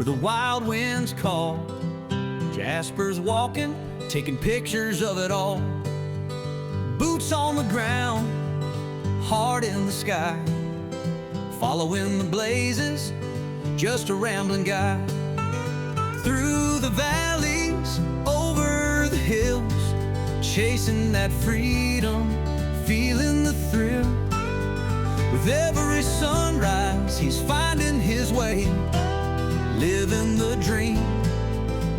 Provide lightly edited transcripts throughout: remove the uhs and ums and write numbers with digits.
the wild winds call. Jasper's walking, taking pictures of it all. Boots on the ground, heart in the sky, following the blazes, just a rambling guy. Through the valleys, over the hills, chasing that freedom, feeling the thrill. With every sunrise, he's finding his way, living the dream,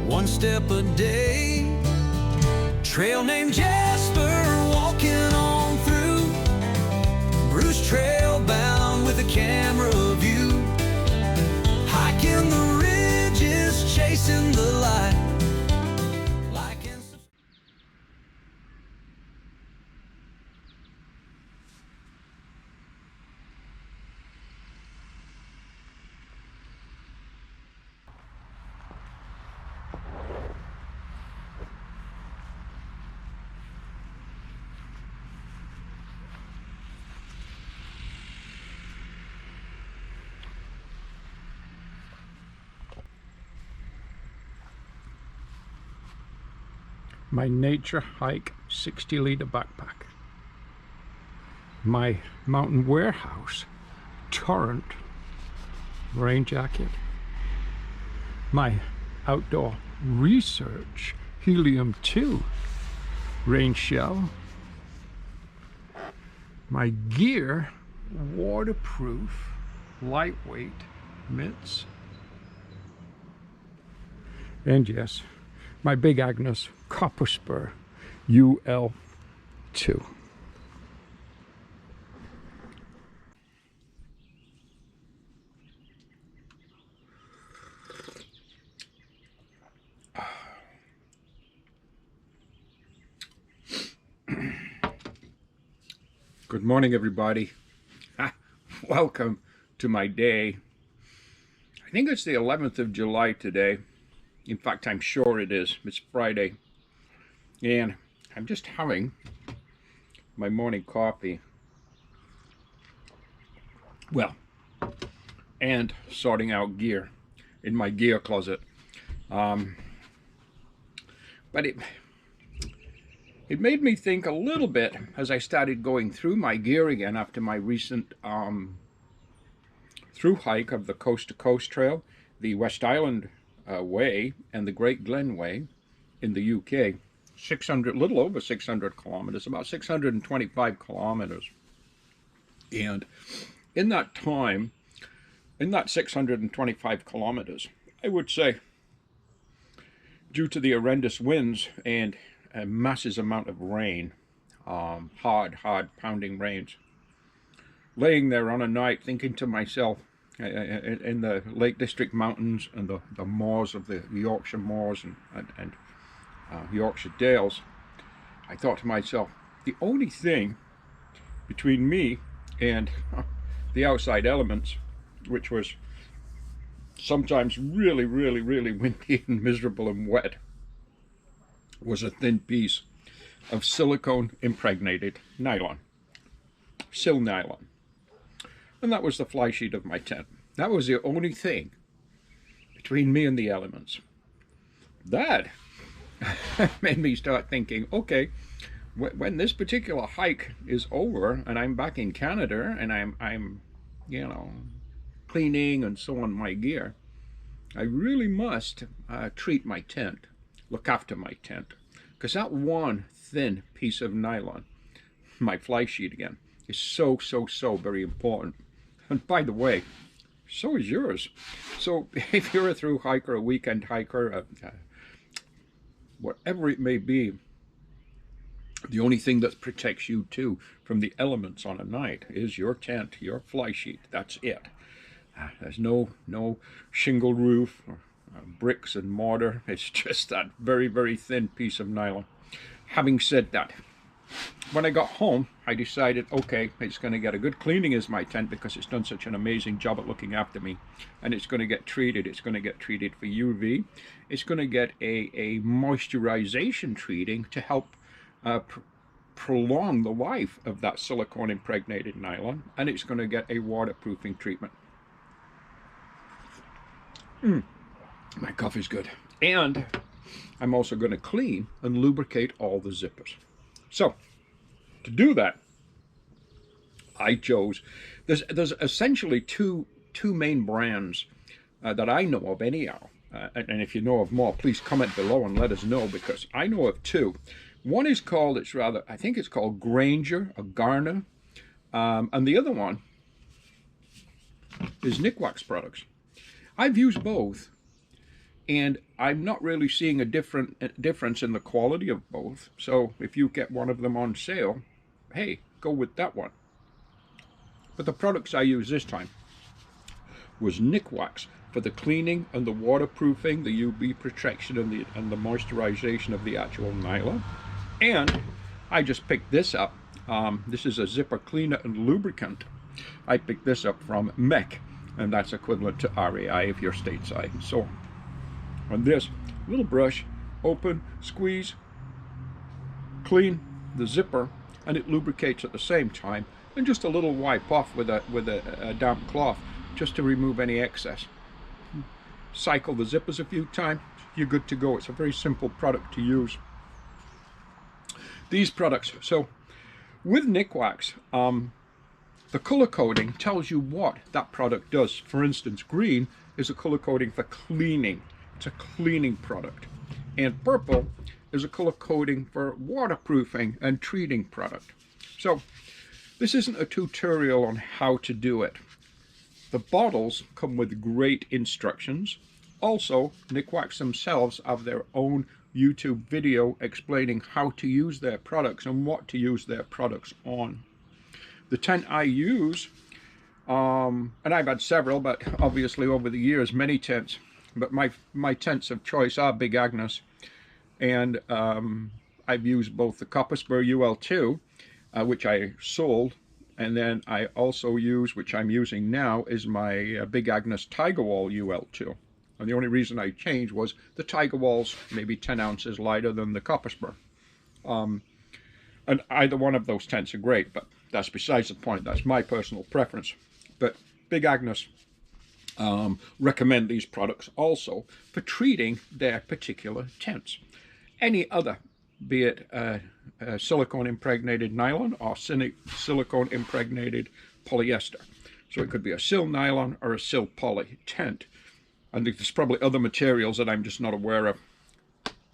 one step a day. Trail named Jasper, walking on through, Bruce trail bound with a camera view, hiking the ridges, chasing the light. My nature hike 60-liter backpack, my mountain warehouse torrent rain jacket, my outdoor research helium-2 rain shell, my gear waterproof lightweight mitts, and yes, my Big Agnes copper spur UL2. Good morning, everybody. Welcome to my day. I think it's the 11th of July today. In fact, I'm sure it is. It's Friday. And I'm just having my morning coffee. Well, and sorting out gear in my gear closet. But it made me think a little bit as I started going through my gear again after my recent through hike of the Coast to Coast Trail, the West Island Way and the Great Glen Way in the UK. 600, little over 600 kilometers, about 625 kilometers. And in that time, in that 625 kilometers, I would say, due to the horrendous winds and a massive amount of rain, hard pounding rains, laying there on a night thinking to myself, in the Lake District Mountains and the moors of the Yorkshire moors and Yorkshire Dales, I thought to myself, the only thing between me and the outside elements, which was sometimes really windy and miserable and wet, was a thin piece of silicone impregnated nylon, sil nylon. And that was the fly sheet of my tent. That was the only thing between me and the elements. That made me start thinking, okay, when this particular hike is over and I'm back in Canada and I'm you know, cleaning and so on my gear, I really must treat my tent, look after my tent, because that one thin piece of nylon, my fly sheet again, is so very important. And by the way, so is yours. So if you're a through hiker, a weekend hiker, whatever it may be, the only thing that protects you too from the elements on a night is your tent, your fly sheet. That's it. There's no shingle roof or bricks and mortar. It's just that very thin piece of nylon. Having said that, when I got home, I decided, okay, it's going to get a good cleaning as my tent because it's done such an amazing job at looking after me. And it's going to get treated. It's going to get treated for UV. It's going to get a moisturization treating to help prolong the life of that silicone impregnated nylon. And it's going to get a waterproofing treatment. My coffee's good. And I'm also going to clean and lubricate all the zippers. So, to do that, I chose, there's essentially two main brands that I know of anyhow. And if you know of more, please comment below and let us know, because I know of two. One is called, I think it's called Granger or Garner. And the other one is Nikwax products. I've used both, and I'm not really seeing a difference in the quality of both. So if you get one of them on sale, hey, go with that one. But the products I used this time was Nikwax for the cleaning and the waterproofing, the UV protection, and the moisturization of the actual nylon. And I just picked this up. This is a zipper cleaner and lubricant. I picked this up from MEC, and that's equivalent to RAI if you're stateside. So on this little brush, open, squeeze, clean the zipper, and it lubricates at the same time, and just a little wipe off with a damp cloth just to remove any excess. Cycle the zippers a few times, you're good to go. It's a very simple product to use. These products, so with Nikwax, the color coding tells you what that product does. For instance, green is a color coding for cleaning. It's a cleaning product. And purple is a color coding for waterproofing and treating product. So this isn't a tutorial on how to do it. The bottles come with great instructions. Also, Nikwax themselves have their own YouTube video explaining how to use their products and what to use their products on. The tent I use, and I've had several, but obviously over the years, many tents, but my tents of choice are Big Agnes, and I've used both the Copper Spur UL2, which I sold, and then I also use, which I'm using now, is my Big Agnes Tiger Wall UL2. And the only reason I changed was the Tiger Wall's maybe 10 ounces lighter than the Copper Spur. And either one of those tents are great, but that's besides the point. That's my personal preference. But Big Agnes recommend these products also for treating their particular tents. Any other, be it silicone impregnated nylon or silicone impregnated polyester. So it could be a sil nylon or a sil poly tent. And there's probably other materials that I'm just not aware of.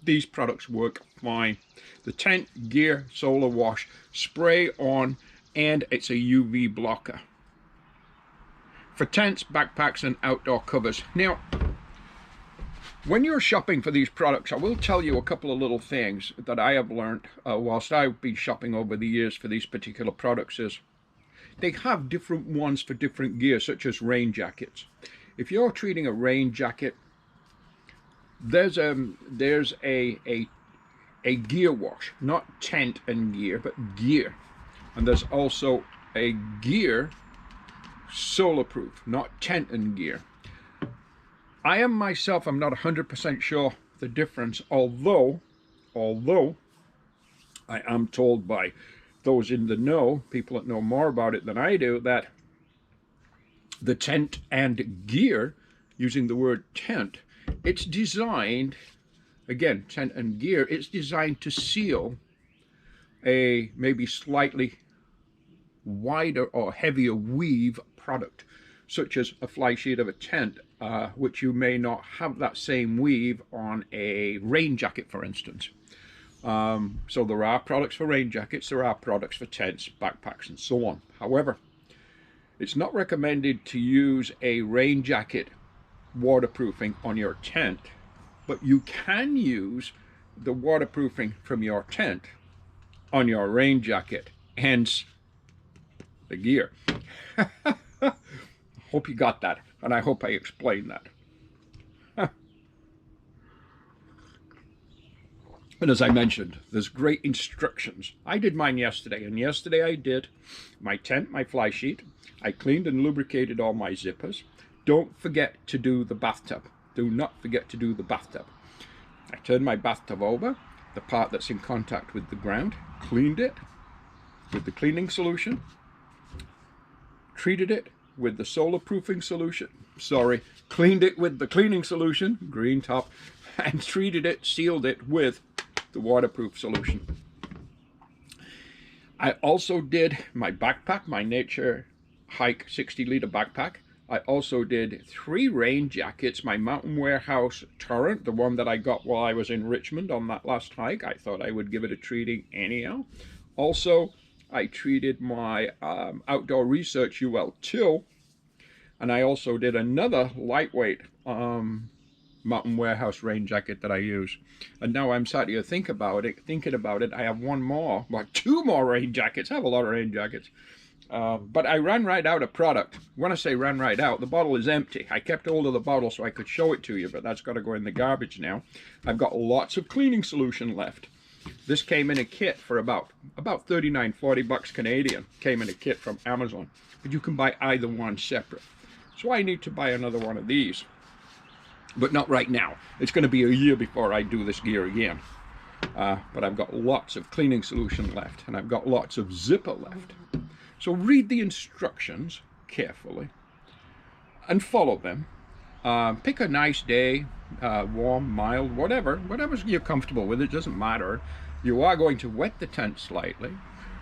These products work fine. The tent gear solar wash, spray on, and it's a UV blocker. For tents, backpacks, and outdoor covers. Now, when you're shopping for these products, I will tell you a couple of little things that I have learned whilst I've been shopping over the years for these particular products is they have different ones for different gear, such as rain jackets. If you're treating a rain jacket, there's a gear wash, not tent and gear, but gear. And there's also a gear solar proof, not tent and gear. I am myself, I'm not 100% sure the difference, although I am told by those in the know, people that know more about it than I do, that the tent and gear, using the word tent, it's designed, again, tent and gear, it's designed to seal a maybe slightly wider or heavier weave product, such as a fly sheet of a tent, which you may not have that same weave on a rain jacket, for instance. So there are products for rain jackets, there are products for tents, backpacks, and so on. However, it's not recommended to use a rain jacket waterproofing on your tent, but you can use the waterproofing from your tent on your rain jacket, hence the gear. Hope you got that, and I hope I explained that. And as I mentioned, there's great instructions. I did mine yesterday, and yesterday I did my tent, my fly sheet. I cleaned and lubricated all my zippers. Don't forget to do the bathtub. Do not forget to do the bathtub. I turned my bathtub over, the part that's in contact with the ground, cleaned it with the cleaning solution, treated it with the solar proofing solution. Sorry, cleaned it with the cleaning solution, green top, and treated it, sealed it with the waterproof solution. I also did my backpack, my Nature Hike 60-liter backpack. I also did 3 rain jackets, my Mountain Warehouse Torrent, the one that I got while I was in Richmond on that last hike. I thought I would give it a treating anyhow. Also, I treated my Outdoor Research UL Till, and I also did another lightweight Mountain Warehouse rain jacket that I use. And now I'm starting to thinking about it, I have one more, well, 2 more rain jackets. I have a lot of rain jackets. But I ran right out of product. When I say ran right out, the bottle is empty. I kept hold of the bottle so I could show it to you, but that's got to go in the garbage now. I've got lots of cleaning solution left. This came in a kit for about 39, 40 bucks Canadian. Came in a kit from Amazon, but you can buy either one separate. So I need to buy another one of these, but not right now. It's going to be a year before I do this gear again. But I've got lots of cleaning solution left, and I've got lots of zipper left. So read the instructions carefully and follow them. Pick a nice day, warm, mild, whatever you're comfortable with. It doesn't matter. You are going to wet the tent slightly.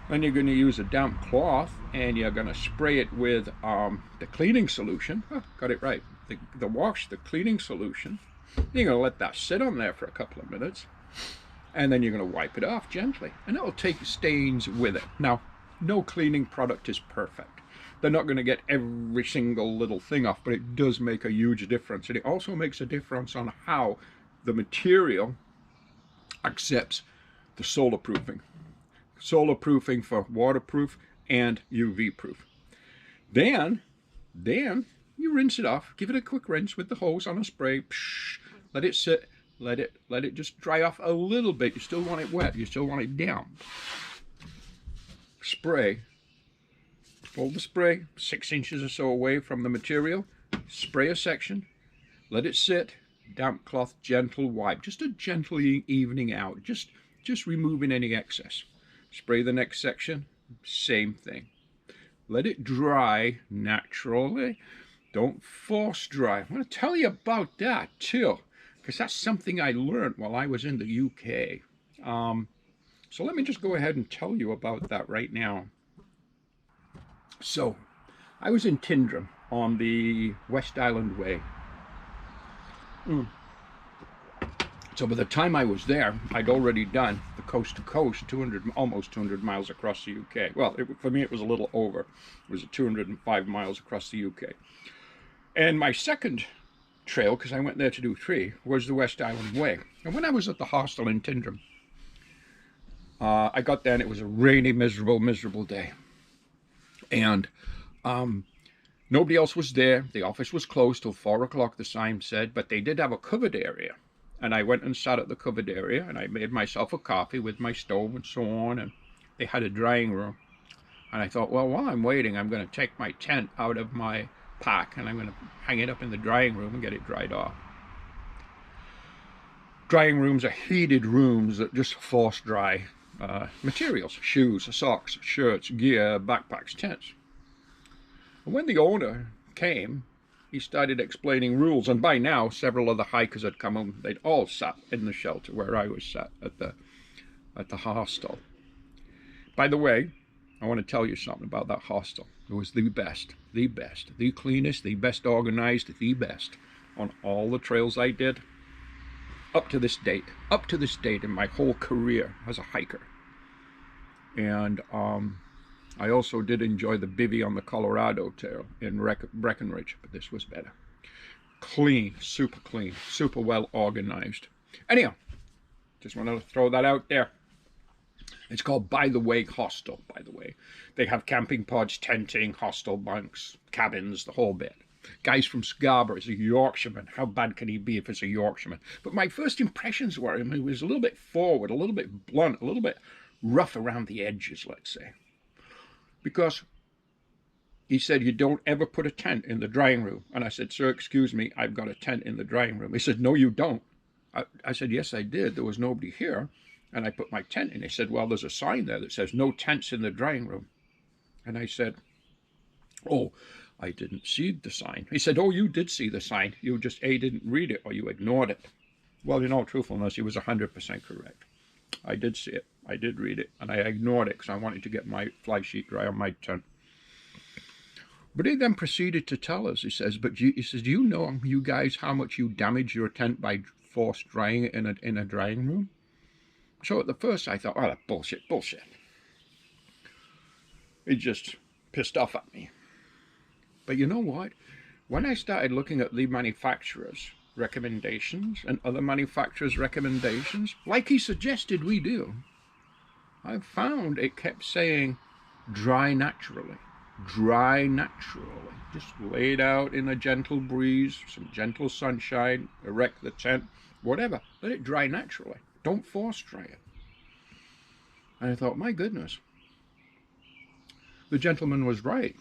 Then you're going to use a damp cloth, and you're going to spray it with the cleaning solution. Oh, got it right. The cleaning solution. You're going to let that sit on there for a couple of minutes, and then you're going to wipe it off gently, and it'll take stains with it. Now, no cleaning product is perfect. They're not going to get every single little thing off, but it does make a huge difference. And it also makes a difference on how the material accepts the solar proofing. Solar proofing for waterproof and UV proof. Then you rinse it off. Give it a quick rinse with the hose on a spray. Psh, let it sit. Let it just dry off a little bit. You still want it wet. You still want it damp. Spray. Hold the spray 6 inches or so away from the material. Spray a section. Let it sit. Damp cloth, gentle wipe. Just a gentle evening out. Just removing any excess. Spray the next section. Same thing. Let it dry naturally. Don't force dry. I want to tell you about that too, because that's something I learned while I was in the UK. So let me just go ahead and tell you about that right now. So I was in Tindrum on the West Island Way. So by the time I was there, I'd already done the coast to coast, almost 200 miles across the UK. Well, for me, it was a little over. It was 205 miles across the UK. And my second trail, because I went there to do 3, was the West Island Way. And when I was at the hostel in Tindrum, I got there and it was a rainy, miserable day. And nobody else was there. The office was closed till 4 o'clock, the sign said, but they did have a covered area. And I went and sat at the covered area, and I made myself a coffee with my stove and so on, and they had a drying room. And I thought, well, while I'm waiting, I'm going to take my tent out of my pack, and I'm going to hang it up in the drying room and get it dried off. Drying rooms are heated rooms that just force dry materials, shoes, socks, shirts, gear, backpacks, tents. And when the owner came, he started explaining rules, and by now several other hikers had come in. They'd all sat in the shelter where I was sat at the hostel. By the way, I want to tell you something about that hostel. It was the best, the cleanest, the best organized, the best on all the trails I did up to this date in my whole career as a hiker. And I also did enjoy the bivvy on the Colorado Trail in Breckenridge, but this was better. Clean, super well organized. Anyhow, just want to throw that out there. It's called By the Way Hostel, by the way. They have camping pods, tenting, hostel bunks, cabins, the whole bit. Guys from Scarborough is a Yorkshireman. How bad can he be if it's a Yorkshireman? But my first impressions were him. He was a little bit forward, a little bit blunt, a little bit rough around the edges, let's say. Because he said, you don't ever put a tent in the drying room. And I said, sir, excuse me, I've got a tent in the drying room. He said, no, you don't. I said, yes, I did. There was nobody here. And I put my tent in. He said, well, there's a sign there that says no tents in the drying room. And I said, oh, I didn't see the sign. He said, oh, you did see the sign. You just A, didn't read it, or you ignored it. Well, in all truthfulness, he was 100% correct. I did see it. I did read it, and I ignored it because I wanted to get my fly sheet dry on my tent. But he then proceeded to tell us, he says, he says, do you know, you guys, how much you damage your tent by forced drying it in a drying room? So at the first I thought, oh, that bullshit. It just pissed off at me. But you know what? When I started looking at the manufacturer's recommendations and other manufacturers' recommendations, like he suggested we do, I found it kept saying dry naturally. Dry naturally. Just lay it out in a gentle breeze, some gentle sunshine, erect the tent, whatever. Let it dry naturally. Don't force dry it. And I thought, my goodness, the gentleman was right.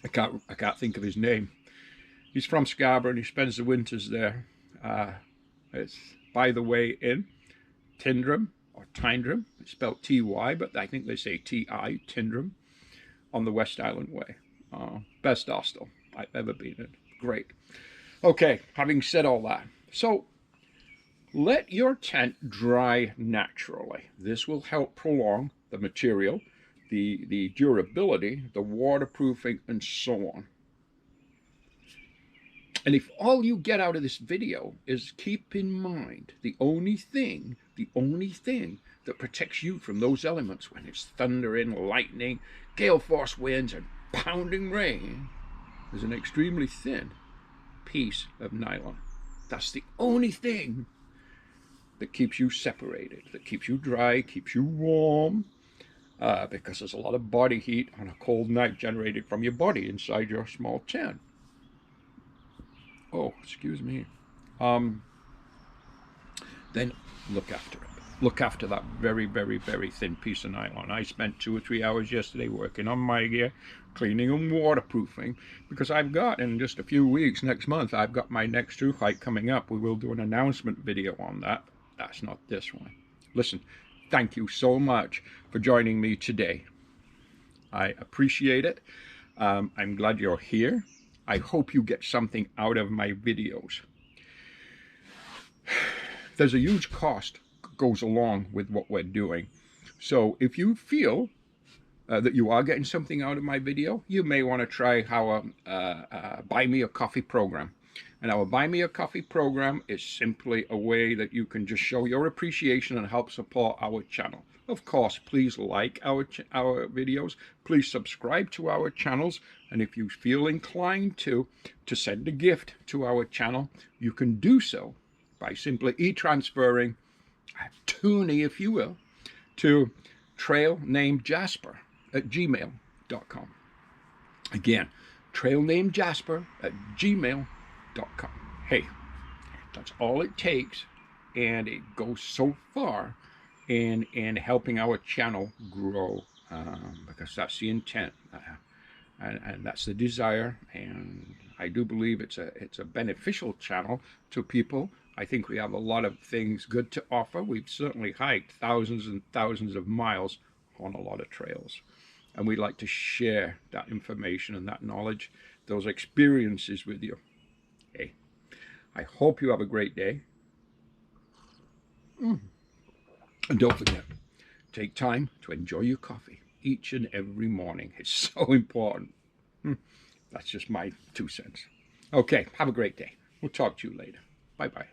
I can't think of his name. He's from Scarborough and he spends the winters there. It's by the way in Tyndrum or Tyndrum. It's spelled T-Y, but I think they say T-I, Tyndrum, on the West Island Way. Best hostel I've ever been in. Great. Okay, having said all that, so let your tent dry naturally. This will help prolong the material, the durability, the waterproofing, and so on. And if all you get out of this video is keep in mind the only thing that protects you from those elements when it's thundering, lightning, gale force winds, and pounding rain is an extremely thin piece of nylon. That's the only thing that keeps you separated, that keeps you dry, keeps you warm, because there's a lot of body heat on a cold night generated from your body inside your small tent. Oh, excuse me. Then look after it. Look after that very, very, very thin piece of nylon. I spent 2 or 3 hours yesterday working on my gear, cleaning and waterproofing, because I've got, in just a few weeks, next month, I've got my next true hike coming up. We will do an announcement video on that. That's not this one. Listen, thank you so much for joining me today. I appreciate it. I'm glad you're here. I hope you get something out of my videos. There's a huge cost goes along with what we're doing. So if you feel that you are getting something out of my video, you may want to try our Buy Me a Coffee program. And our Buy Me a Coffee program is simply a way that you can just show your appreciation and help support our channel. Of course, please like our videos. Please subscribe to our channels. And if you feel inclined to send a gift to our channel, you can do so by simply e-transferring a toonie, if you will, to trailnamedjasper@gmail.com. Again, trailnamedjasper@gmail.com. Hey, that's all it takes, and it goes so far in helping our channel grow, because that's the intent, and that's the desire, and I do believe it's a beneficial channel to people. I think we have a lot of things good to offer. We've certainly hiked thousands and thousands of miles on a lot of trails, and we'd like to share that information and that knowledge, those experiences with you. Hey, I hope you have a great day. And don't forget, take time to enjoy your coffee each and every morning. It's so important. That's just my 2 cents. Okay, have a great day. We'll talk to you later. Bye-bye.